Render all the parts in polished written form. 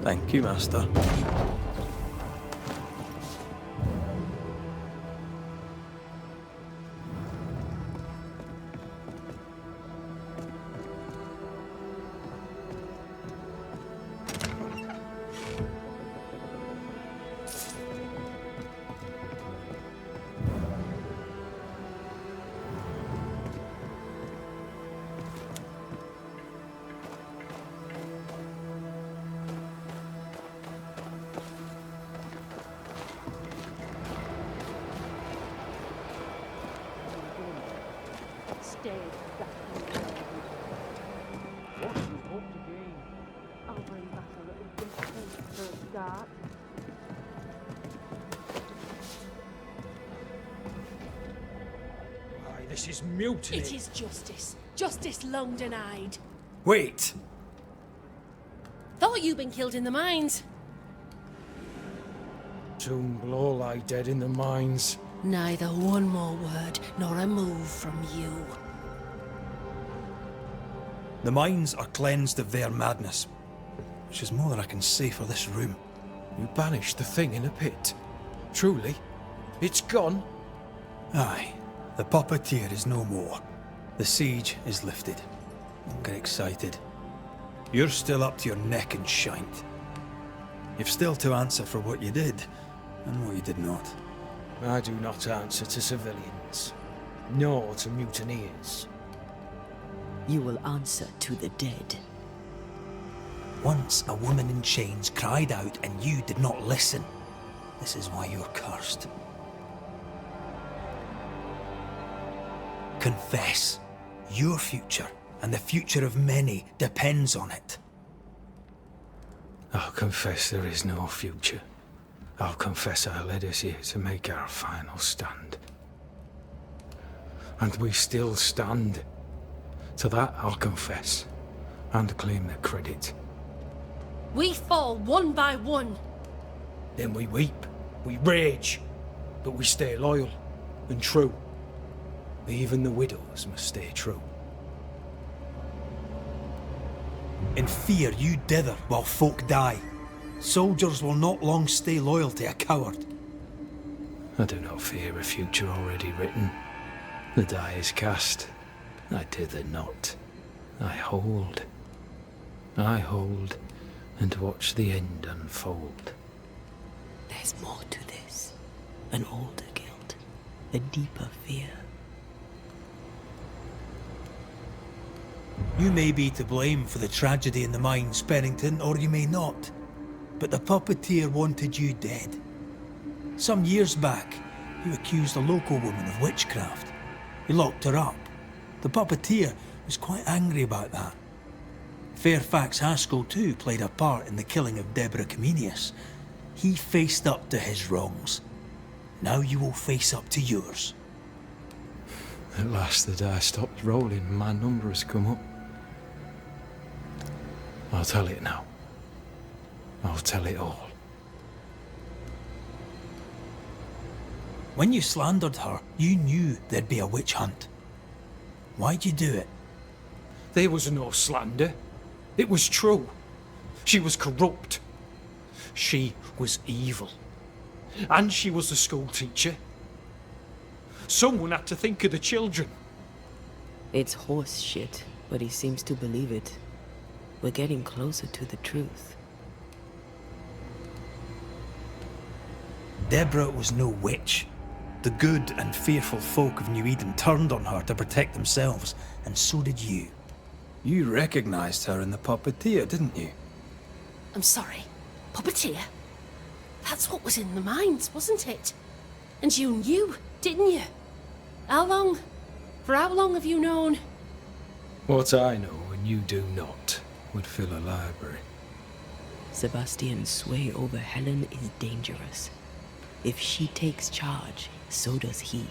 Thank you, Master. What do you hope to gain? I'll bring back a little distance for a start. Aye, this is mutiny. It is justice. Justice long denied. Wait! Thought you'd been killed in the mines. Soon will all lie dead in the mines. Neither one more word nor a move from you. The mines are cleansed of their madness, which is more than I can say for this room. You banished the thing in a pit. Truly? It's gone? Aye, the puppeteer is no more. The siege is lifted. Don't get excited. You're still up to your neck in shite. You've still to answer for what you did, and what you did not. I do not answer to civilians, nor to mutineers. You will answer to the dead. Once a woman in chains cried out and you did not listen. This is why you're cursed. Confess. Your future, and the future of many, depends on it. I'll confess there is no future. I'll confess I led us here to make our final stand. And we still stand. To that I'll confess, and claim the credit. We fall one by one. Then we weep, we rage, but we stay loyal and true. Even the widows must stay true. In fear you dither while folk die. Soldiers will not long stay loyal to a coward. I do not fear a future already written. The die is cast. I dither not. I hold. I hold and watch the end unfold. There's more to this. An older guilt. A deeper fear. You may be to blame for the tragedy in the mines, Pennington, or you may not. But the puppeteer wanted you dead. Some years back, you accused a local woman of witchcraft. You locked her up. The puppeteer was quite angry about that. Fairfax Haskell too played a part in the killing of Deborah Comenius. He faced up to his wrongs. Now you will face up to yours. At last the die stopped rolling and my number has come up. I'll tell it now. I'll tell it all. When you slandered her, you knew there'd be a witch hunt. Why'd you do it? There was no slander. It was true. She was corrupt. She was evil. And she was a school teacher. Someone had to think of the children. It's horse shit, but he seems to believe it. We're getting closer to the truth. Deborah was no witch. The good and fearful folk of New Eden turned on her to protect themselves, and so did you. You recognized her in the puppeteer, didn't you? I'm sorry. Puppeteer? That's what was in the mines, wasn't it? And you knew, didn't you? How long? For how long have you known? What I know and you do not would fill a library. Sebastian's sway over Helen is dangerous. If she takes charge, so does he.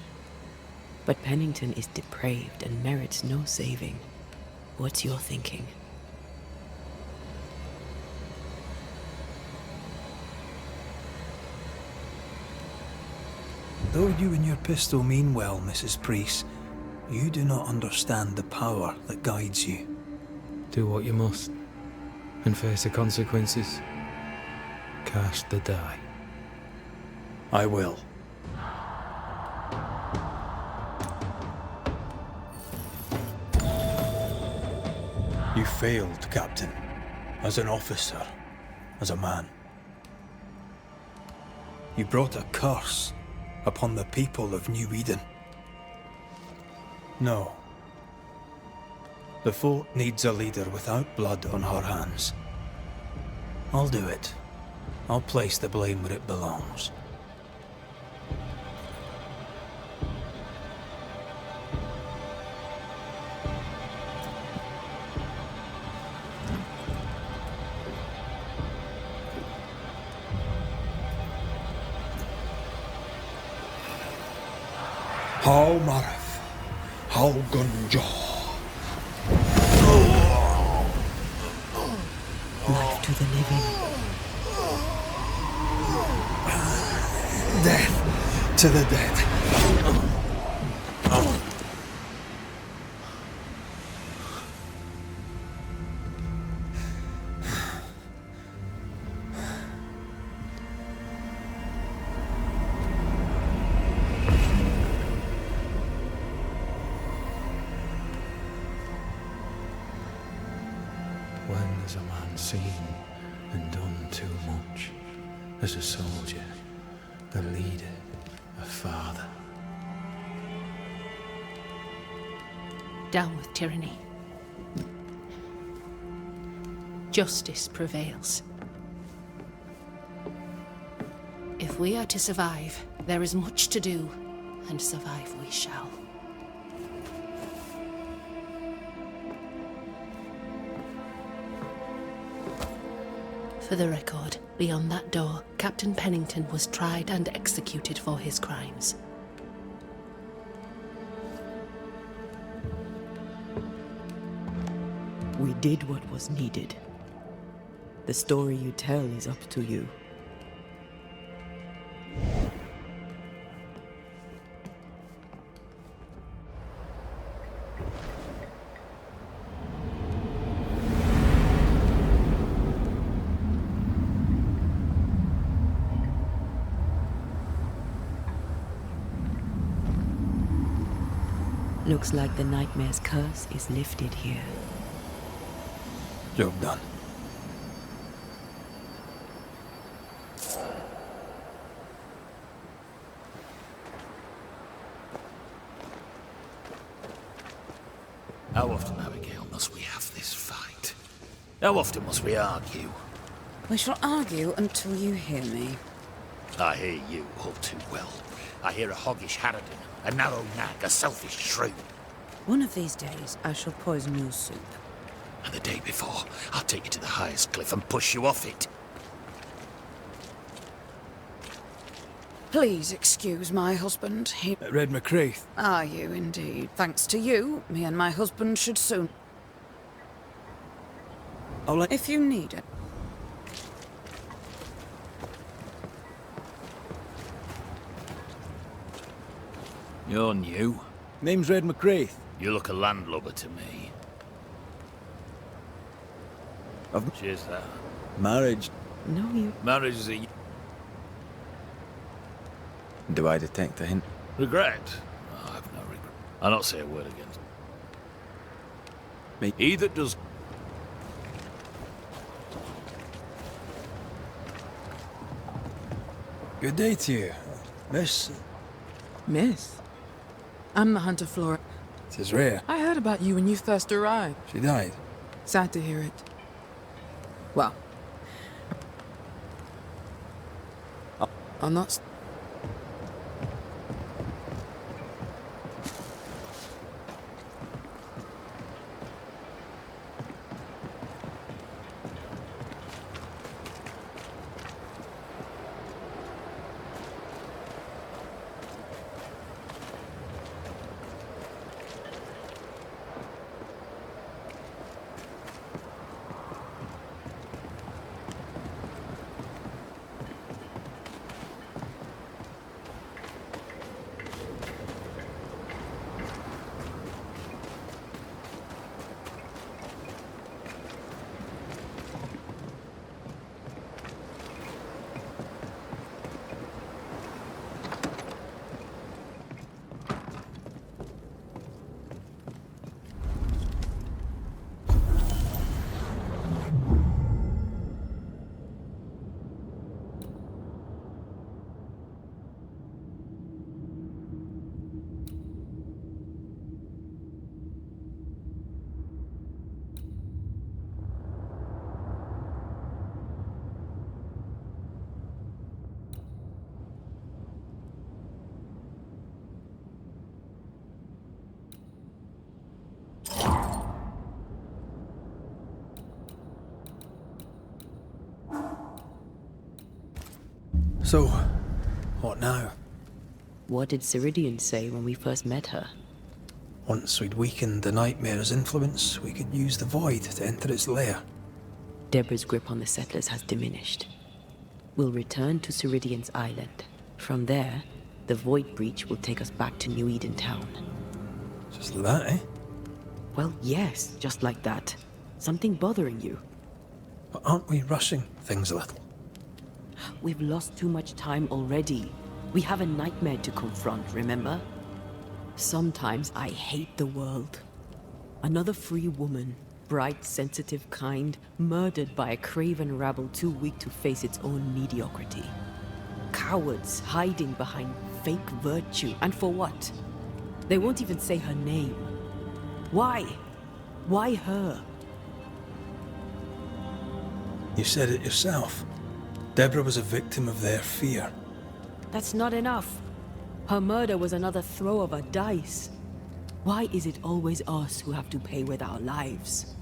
But Pennington is depraved and merits no saving. What's your thinking? Though you and your pistol mean well, Mrs. Priest, you do not understand the power that guides you. Do what you must, and face the consequences. Cast the die. I will. You failed, Captain. As an officer, as a man. You brought a curse upon the people of New Eden. No. The fort needs a leader without blood on her hands. I'll do it. I'll place the blame where it belongs. How Marif, how Gunjaw. Life to the living. Death to the dead. When has a man seen and done too much? As a soldier, a leader, a father. Down with tyranny. Justice prevails. If we are to survive, there is much to do, and survive we shall. For the record, beyond that door, Captain Pennington was tried and executed for his crimes. We did what was needed. The story you tell is up to you. Looks like the nightmare's curse is lifted here. Job done. How often, Abigail, must we have this fight? How often must we argue? We shall argue until you hear me. I hear you all too well. I hear a hoggish harridan, a narrow nag, a selfish shrew. One of these days, I shall poison your soup. And the day before, I'll take you to the highest cliff and push you off it. Please excuse my husband. He... Red McCraith. Are you indeed? Thanks to you, me and my husband should soon... I'll let... If you need it. You're new. Name's Red McCraith. You look a landlubber to me. Cheers, that. Marriage. No, you... Marriage is a... Do I detect a hint? Regret? Oh, I've no regret. I'll not say a word against Me. He that does... Good day to you, Miss. Miss? I'm the Hunter Flora. It is rare. I heard about you when you first arrived. She died. Sad to hear it. Well, I'll not... So, what now? What did Ceridian say when we first met her? Once we'd weakened the Nightmare's influence, we could use the Void to enter its lair. Deborah's grip on the settlers has diminished. We'll return to Ceridian's island. From there, the Void Breach will take us back to New Eden Town. Just like that, eh? Well, yes, just like that. Something bothering you. But aren't we rushing things a little? We've lost too much time already. We have a nightmare to confront, remember? Sometimes I hate the world. Another free woman, bright, sensitive, kind, murdered by a craven rabble too weak to face its own mediocrity. Cowards hiding behind fake virtue. And for what? They won't even say her name. Why? Why her? You said it yourself. Deborah was a victim of their fear. That's not enough. Her murder was another throw of a dice. Why is it always us who have to pay with our lives?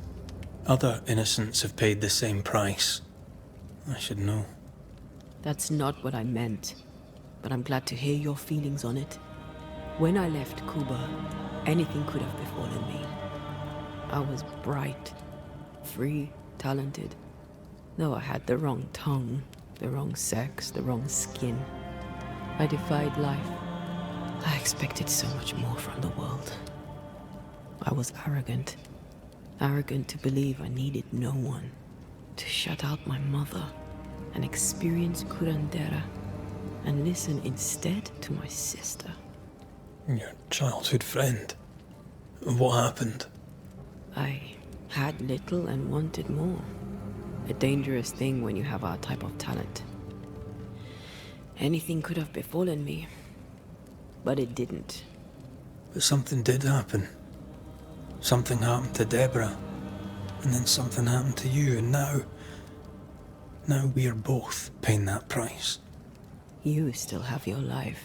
Other innocents have paid the same price. I should know. That's not what I meant. But I'm glad to hear your feelings on it. When I left Cuba, anything could have befallen me. I was bright, free, talented. Though I had the wrong tongue, the wrong sex, the wrong skin. I defied life. I expected so much more from the world. I was arrogant. Arrogant to believe I needed no one. To shut out my mother and experience curandera. And listen instead to my sister. Your childhood friend. What happened? I had little and wanted more. A dangerous thing when you have our type of talent. Anything could have befallen me, but it didn't. But something did happen. Something happened to Deborah, and then something happened to you, and now we're both paying that price. You still have your life.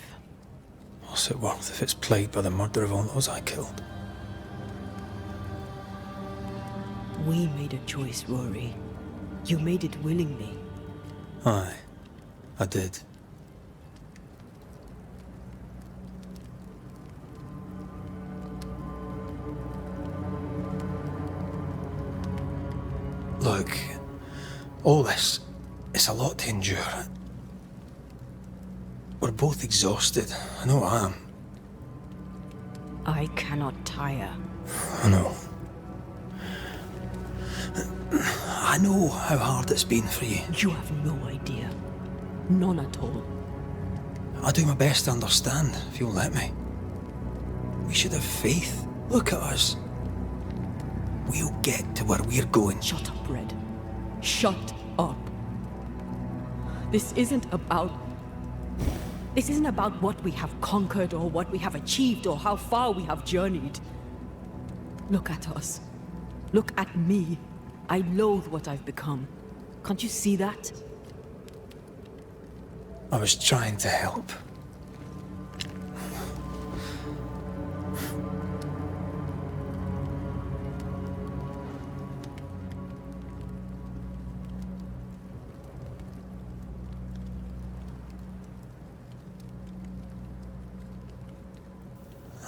What's it worth if it's plagued by the murder of all those I killed? We made a choice, Rory. You made it willingly. Aye, I did. Look, all this, it's a lot to endure. We're both exhausted. I know I am. I cannot tire. I know. I know how hard it's been for you. You have no idea. None at all. I'll do my best to understand, if you'll let me. We should have faith. Look at us. We'll get to where we're going. Shut up, Red. Shut up. This isn't about what we have conquered or what we have achieved or how far we have journeyed. Look at us. Look at me. I loathe what I've become. Can't you see that? I was trying to help.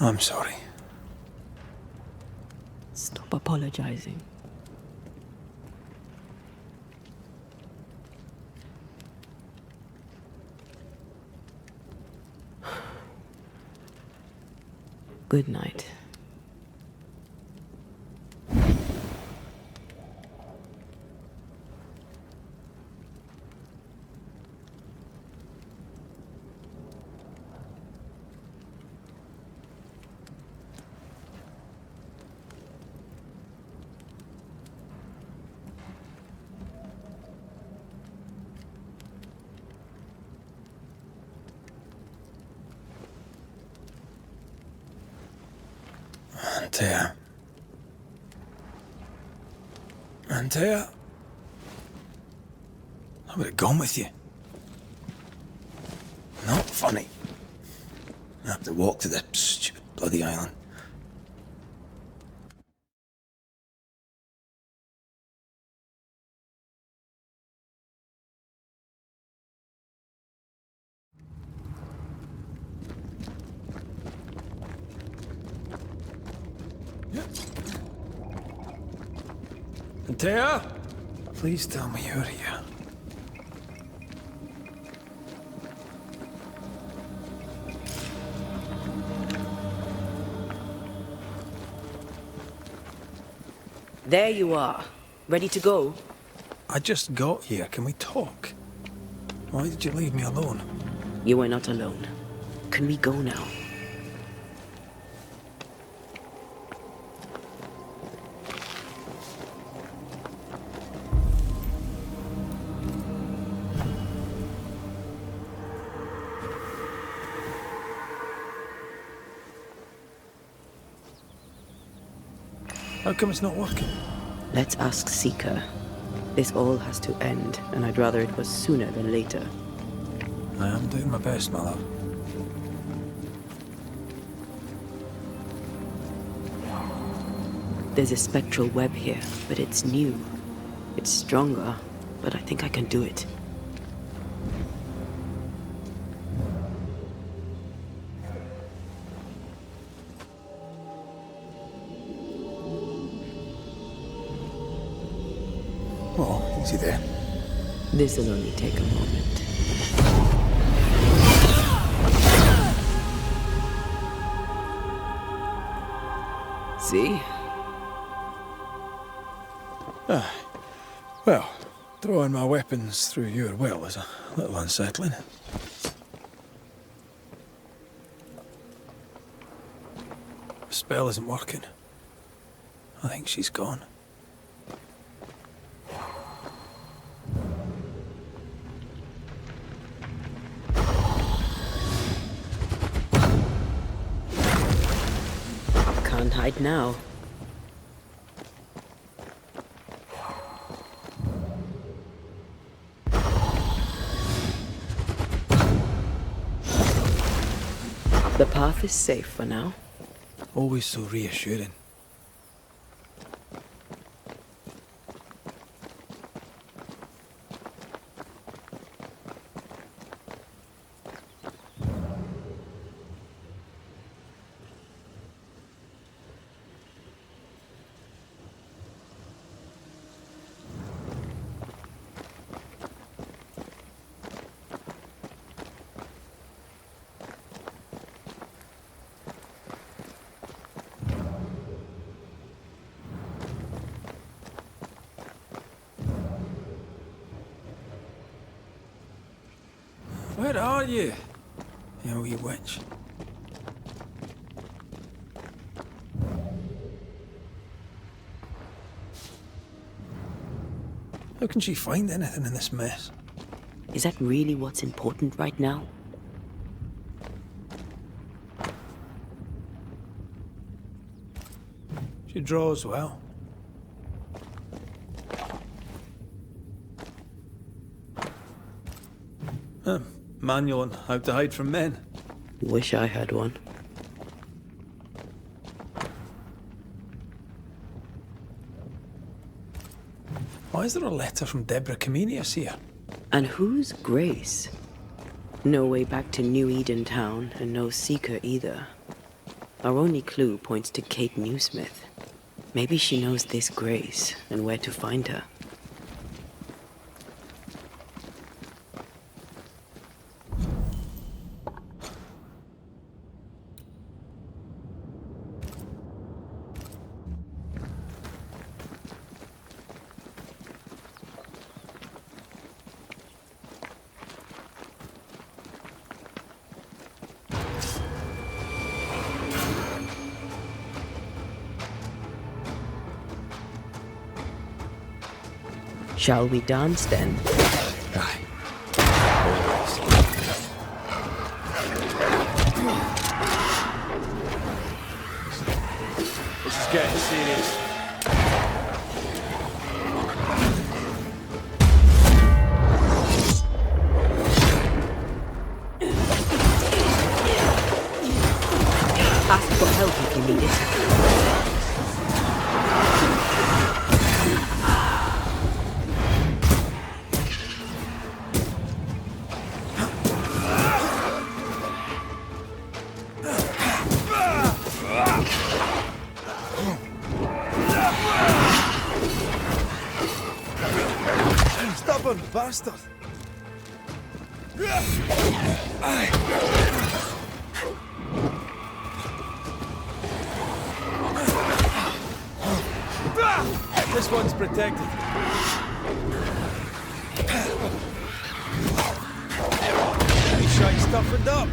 I'm sorry. Stop apologizing. Good night. Antea? I would have gone with you. Not funny. I have to walk to the stupid bloody island. Tea? Please tell me you're here. There you are. Ready to go? I just got here. Can we talk? Why did you leave me alone? You were not alone. Can we go now? How come it's not working? Let's ask Seeker. This all has to end, and I'd rather it was sooner than later. I am doing my best, my love. There's a spectral web here, but it's new. It's stronger, but I think I can do it. Oh, easy there. This'll only take a moment. See? Well, throwing my weapons through your will is a little unsettling. The spell isn't working. I think she's gone. Can't hide now. The path is safe for now. Always so reassuring. Where are you? You wee witch. How can she find anything in this mess? Is that really what's important right now? She draws well. Manual on how to hide from men. Wish I had one. Why is there a letter from Deborah Comenius here? And who's Grace? No way back to New Eden Town, and no Seeker either. Our only clue points to Kate Newsmith. Maybe she knows this Grace, and where to find her. Shall we dance then? Aye. This is getting serious. Ask for help if you need it. Stubborn bastard! This one's protected. Any shite toughened up?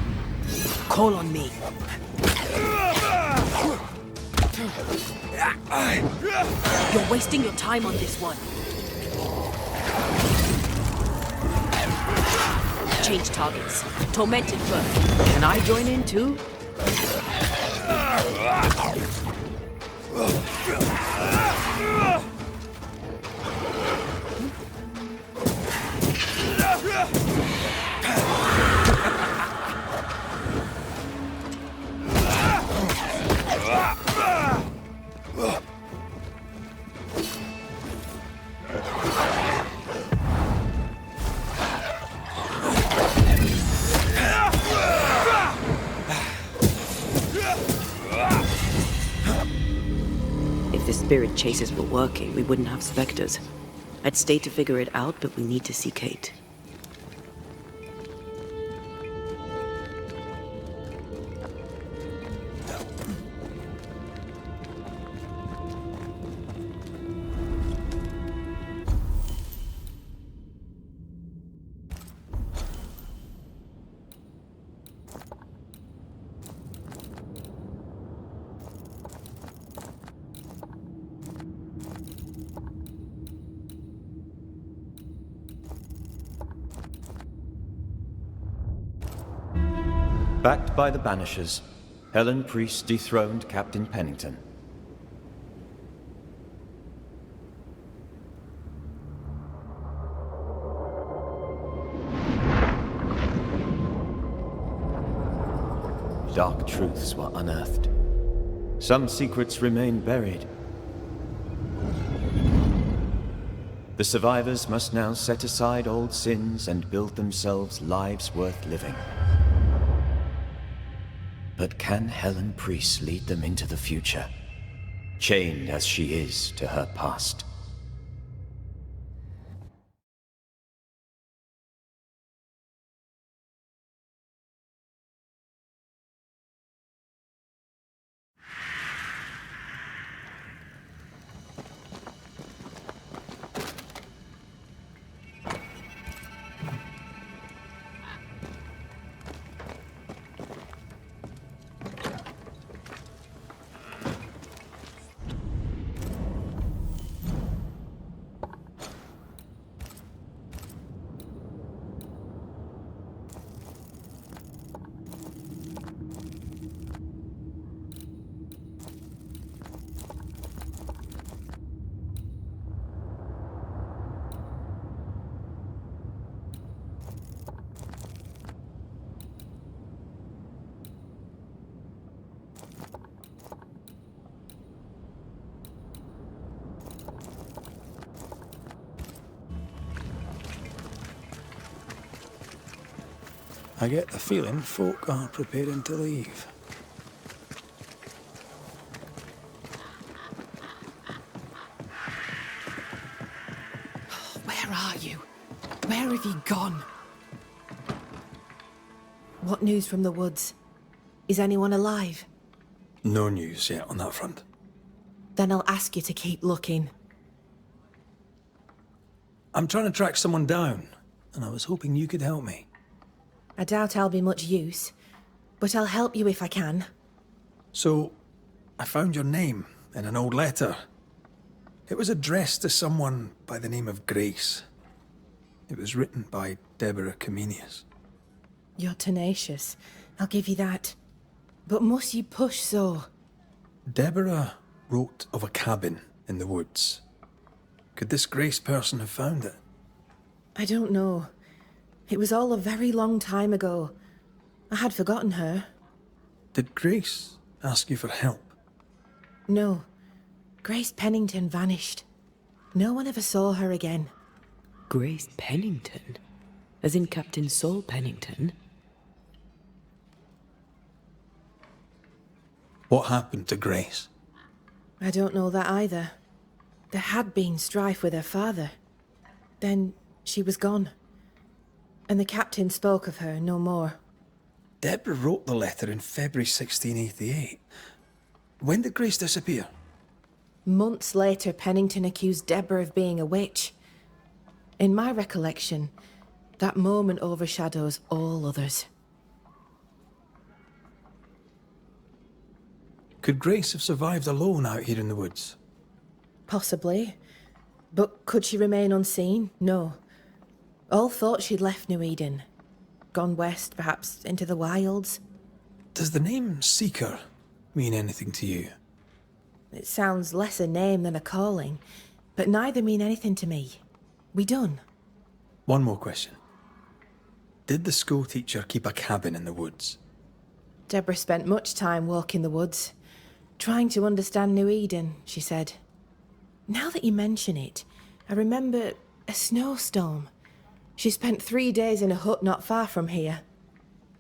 Call on me. You're wasting your time on this one. Change targets. Tormented first. Can I join in too? If the spirit chases were working, we wouldn't have specters. I'd stay to figure it out, but we need to see Kate. Backed by the Banishers, Helen Priest dethroned Captain Pennington. Dark truths were unearthed. Some secrets remain buried. The survivors must now set aside old sins and build themselves lives worth living. But can Helen Priest lead them into the future, chained as she is to her past? I get the feeling folk are preparing to leave. Where are you? Where have you gone? What news from the woods? Is anyone alive? No news yet on that front. Then I'll ask you to keep looking. I'm trying to track someone down, and I was hoping you could help me. I doubt I'll be much use, but I'll help you if I can. So, I found your name in an old letter. It was addressed to someone by the name of Grace. It was written by Deborah Comenius. You're tenacious, I'll give you that. But must you push so? Deborah wrote of a cabin in the woods. Could this Grace person have found it? I don't know. It was all a very long time ago. I had forgotten her. Did Grace ask you for help? No. Grace Pennington vanished. No one ever saw her again. Grace Pennington? As in Captain Saul Pennington? What happened to Grace? I don't know that either. There had been strife with her father. Then She was gone. And the captain spoke of her no more. Deborah wrote the letter in February 1688. When did Grace disappear? Months later, Pennington accused Deborah of being a witch. In my recollection, that moment overshadows all others. Could Grace have survived alone out here in the woods? Possibly. But could she remain unseen? No. All thought she'd left New Eden. Gone west, perhaps into the wilds. Does the name Seeker mean anything to you? It sounds less a name than a calling, but neither mean anything to me. We done. One more question. Did the schoolteacher keep a cabin in the woods? Deborah spent much time walking the woods, trying to understand New Eden, she said. Now that you mention it, I remember a snowstorm. She spent 3 days in a hut not far from here.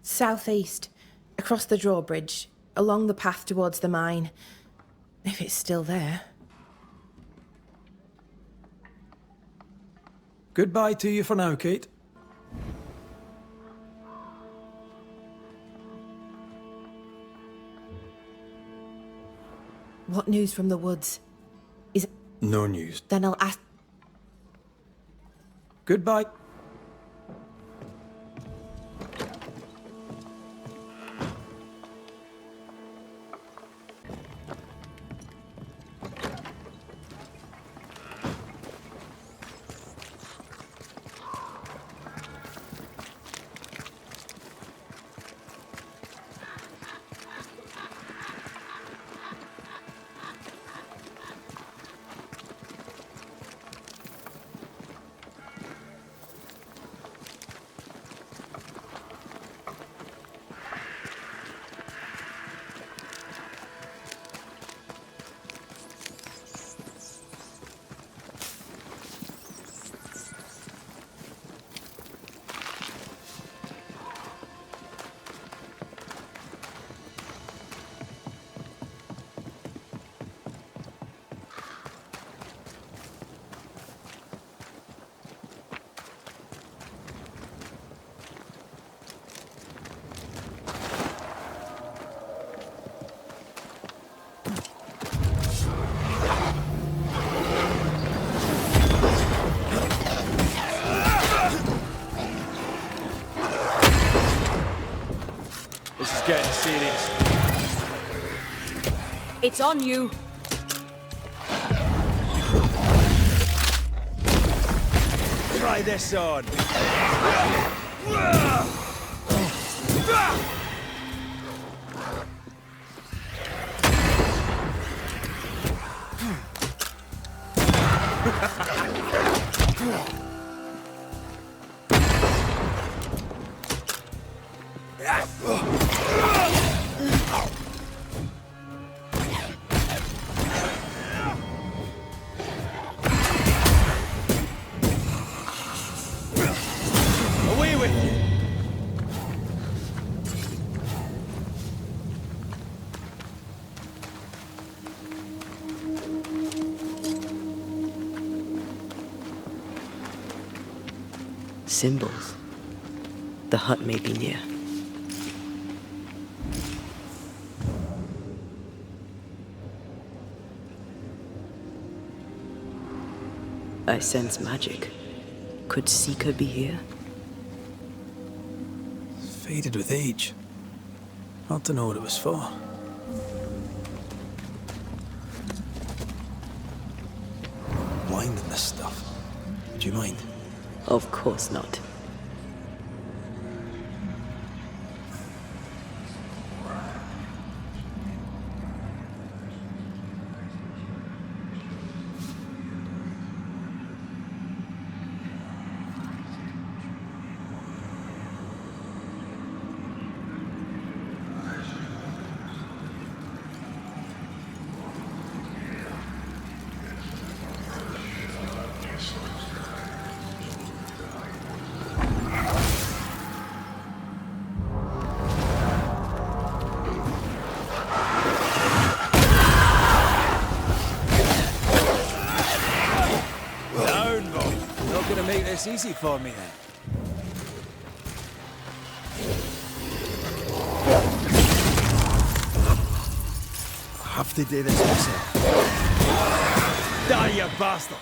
Southeast, across the drawbridge, along the path towards the mine. If it's still there. Goodbye to you for now, Kate. What news from the woods? Is it... No news. Then I'll ask... Goodbye. Getting serious. It's on you. Try this on. Symbols. The hut may be near. I sense magic. Could Seeker be here? Faded with age. Hard to know what it was for. Blind in this stuff. Would you mind? Of course not. this easy for me then. I have to do this myself. Die, you bastard!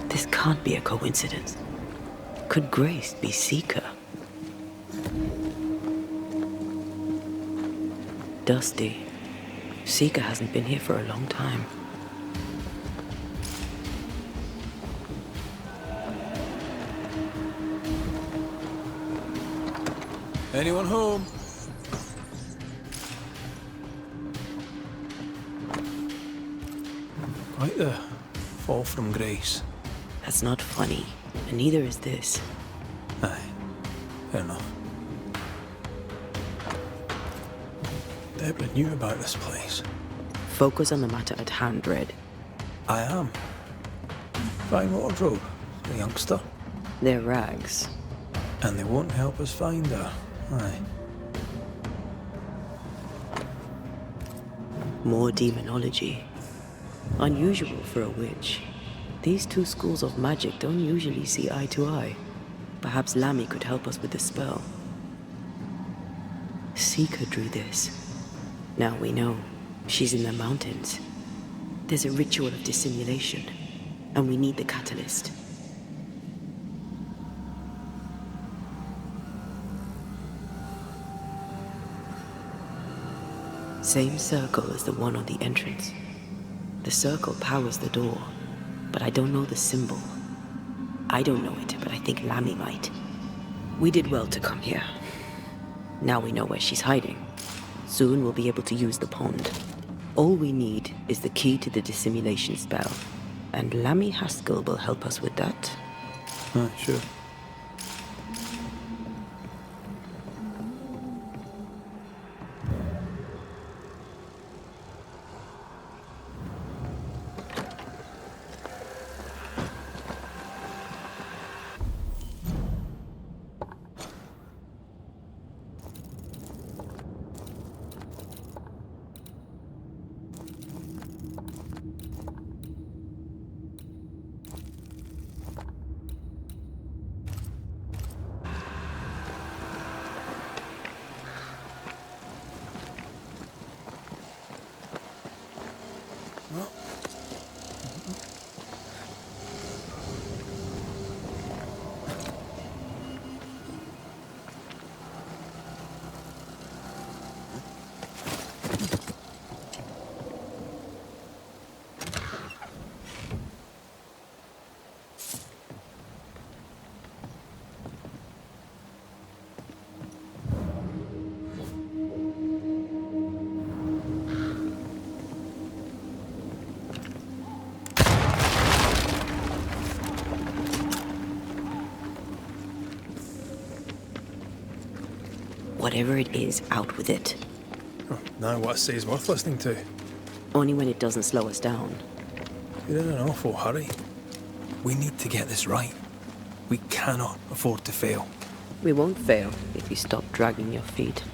This can't be a coincidence. Could Grace be Seeker? Dusty. Seeker hasn't been here for a long time. Anyone home? Quite the fall from grace. That's not funny, and neither is this. Aye, fair enough. Deborah knew about this place. Focus on the matter at hand, Red. I am. Fine wardrobe, the youngster. They're rags. And they won't help us find her. Aye. More demonology. Unusual for a witch. These two schools of magic don't usually see eye to eye. Perhaps Lammy could help us with the spell. Seeker drew this. Now we know. She's in the mountains. There's a ritual of dissimulation, and we need the catalyst. Same circle as the one on the entrance. The circle powers the door, but I don't know the symbol. I don't know it, but I think Lammy might. We did well to come here. Now we know where she's hiding. Soon we'll be able to use the pond. All we need is the key to the dissimulation spell, and Lammy Haskell will help us with that. Sure. Whatever it is, out with it. Oh, now what I say is worth listening to. Only when it doesn't slow us down. You're in an awful hurry. We need to get this right. We cannot afford to fail. We won't fail if you stop dragging your feet.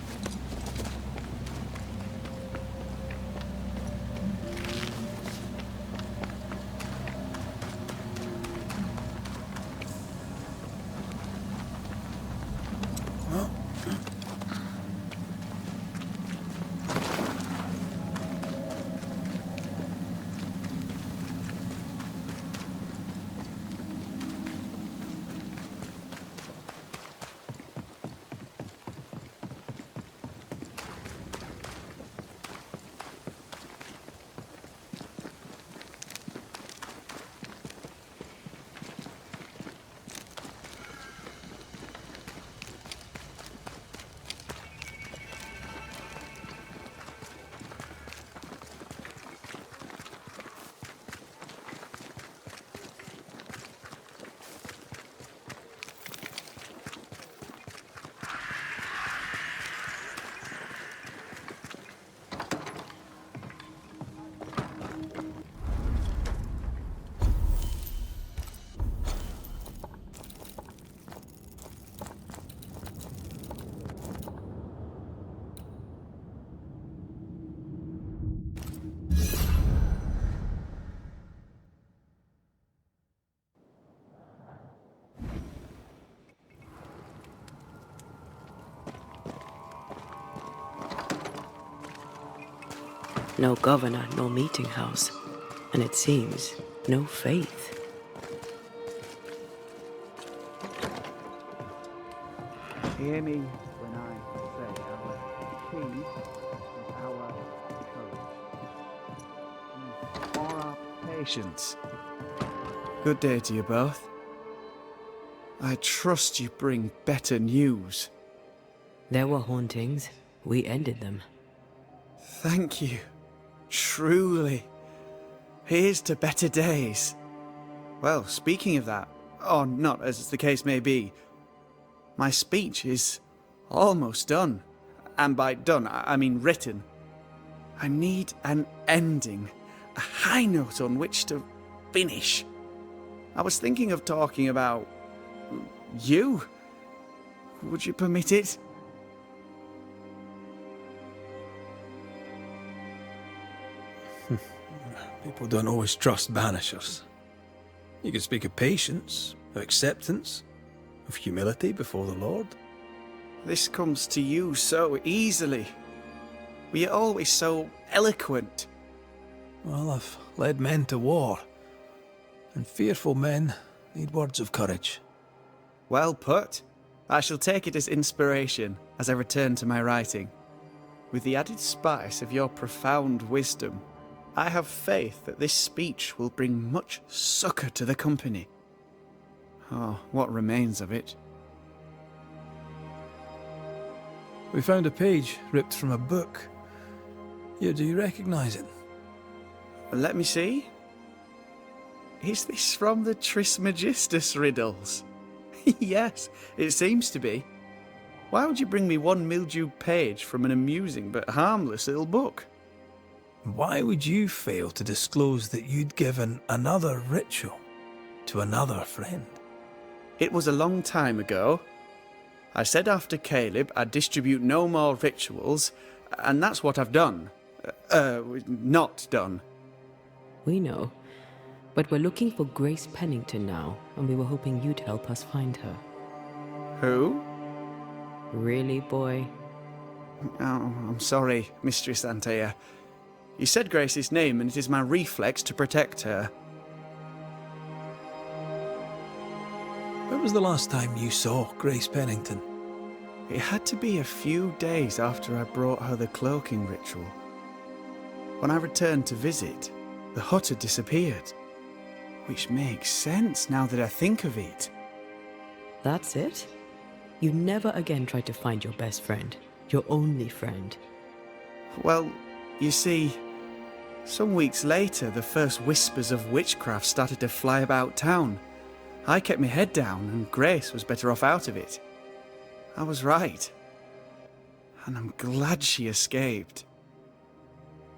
No governor, no meeting house. And it seems, no faith. Hear me when I say our key is our courage. For our patience. Good day to you both. I trust you bring better news. There were hauntings. We ended them. Thank you. Truly. Here's to better days. Well, speaking of that, or not, as the case may be, my speech is almost done. And by done, I mean written. I need an ending, a high note on which to finish. I was thinking of talking about you. Would you permit it? People don't always trust Banishers. You can speak of patience, of acceptance, of humility before the Lord. This comes to you so easily. Were you always so eloquent? Well, I've led men to war, and fearful men need words of courage. Well put. I shall take it as inspiration as I return to my writing. With the added spice of your profound wisdom, I have faith that this speech will bring much succour to the company. Oh, what remains of it? We found a page ripped from a book. Here, do you recognize it? Let me see. Is this from the Trismegistus riddles? Yes, it seems to be. Why would you bring me one mildewed page from an amusing but harmless little book? Why would you fail to disclose that you'd given another ritual to another friend? It was a long time ago. I said after Caleb I'd distribute no more rituals, and that's what I've done. Not done. We know. But we're looking for Grace Pennington now, and we were hoping you'd help us find her. Who? Really, boy? Oh, I'm sorry, Mistress Antea. You said Grace's name, and it is my reflex to protect her. When was the last time you saw Grace Pennington? It had to be a few days after I brought her the cloaking ritual. When I returned to visit, the hut had disappeared. Which makes sense now that I think of it. That's it? You never again tried to find your best friend, your only friend. Well, you see, some weeks later, the first whispers of witchcraft started to fly about town. I kept my head down, and Grace was better off out of it. I was right. And I'm glad she escaped.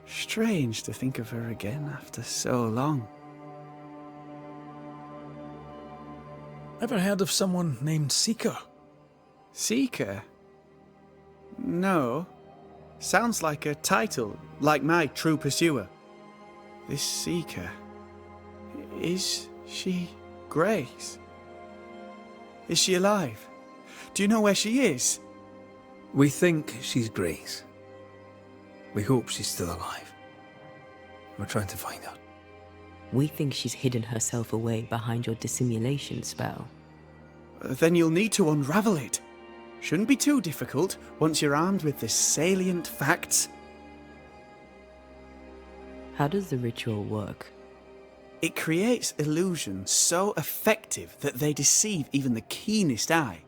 Strange to think of her again after so long. Ever heard of someone named Seeker? Seeker? No. Sounds like a title, like my True Pursuer. This Seeker... Is she Grace? Is she alive? Do you know where she is? We think she's Grace. We hope she's still alive. We're trying to find her. We think she's hidden herself away behind your dissimulation spell. Then you'll need to unravel it. Shouldn't be too difficult once you're armed with the salient facts. How does the ritual work? It creates illusions so effective that they deceive even the keenest eye.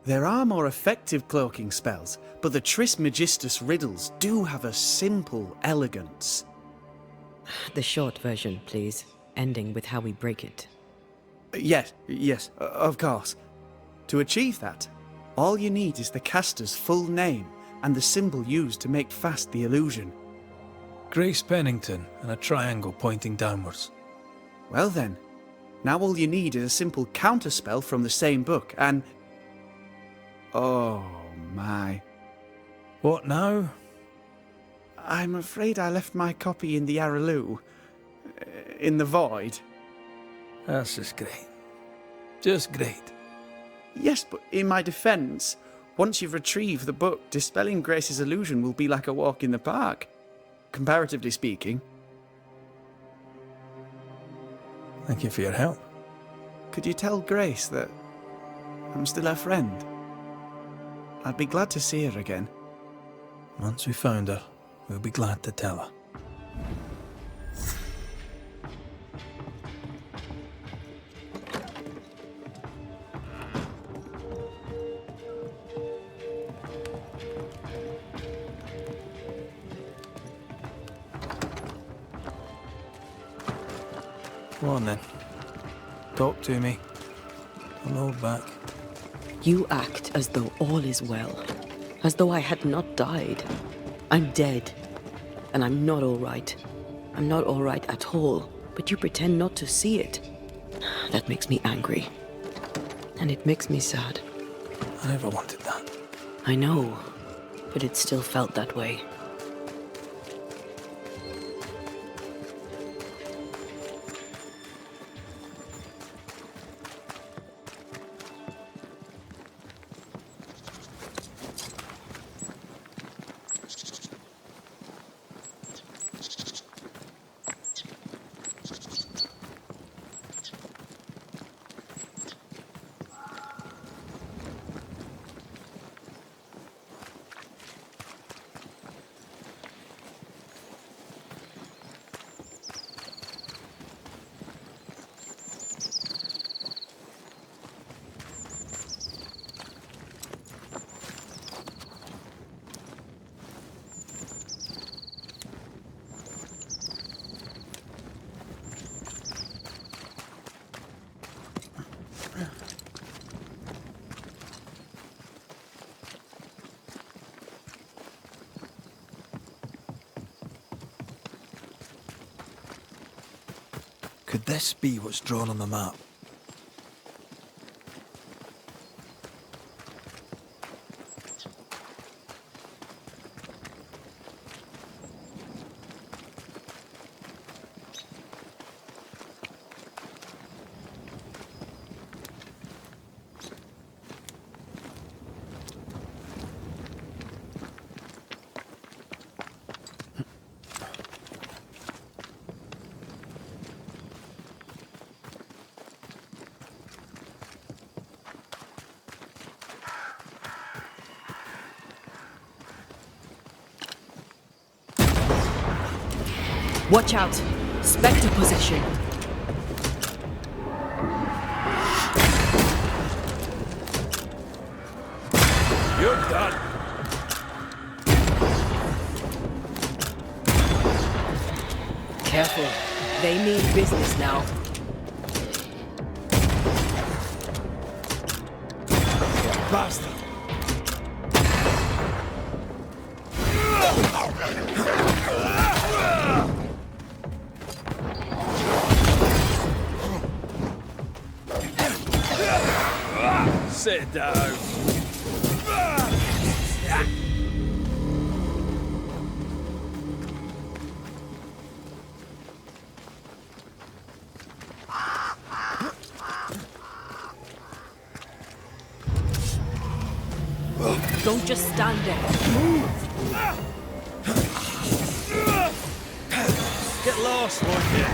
There are more effective cloaking spells, but the Trismegistus riddles do have a simple elegance. The short version, please, ending with how we break it. Yes, of course. To achieve that, all you need is the caster's full name and the symbol used to make fast the illusion. Grace Pennington and a triangle pointing downwards. Well then, now all you need is a simple counterspell from the same book and... Oh my. What now? I'm afraid I left my copy in the Araloo. In the void. That's just great. Just great. Yes, but in my defence, once you've retrieved the book, dispelling Grace's illusion will be like a walk in the park. comparatively speaking. Thank you for your help. Could you tell Grace that I'm still her friend? I'd be glad to see her again. Once we found her, we'll be glad to tell her. Come on then. Talk to me. Don't hold back. You act as though all is well, as though I had not died. I'm dead, and I'm not all right. I'm not all right at all, but you pretend not to see it. That makes me angry. And it makes me sad. I never wanted that. I know, but it still felt that way. Could this be what's drawn on the map? Watch out! Spectre possession! You're done! Careful. They mean business now. Bastard! Sit down. Don't just stand there. Move! Get lost, won't you?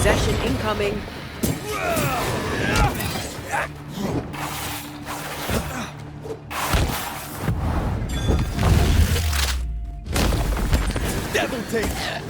Possession incoming. Devil take!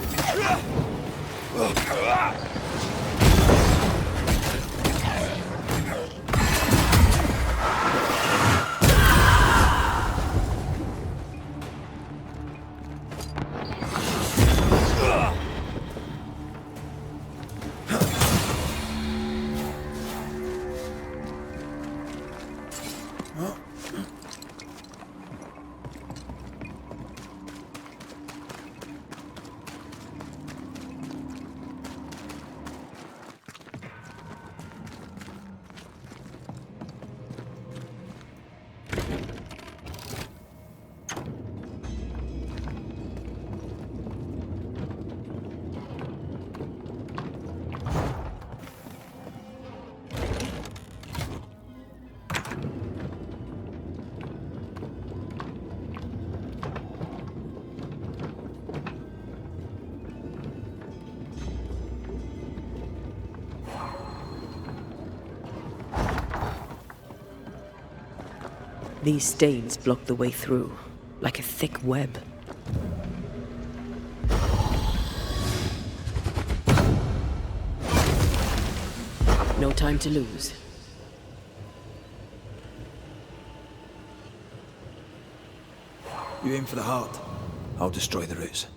These stains block the way through, like a thick web. No time to lose. You aim for the heart. I'll destroy the roots.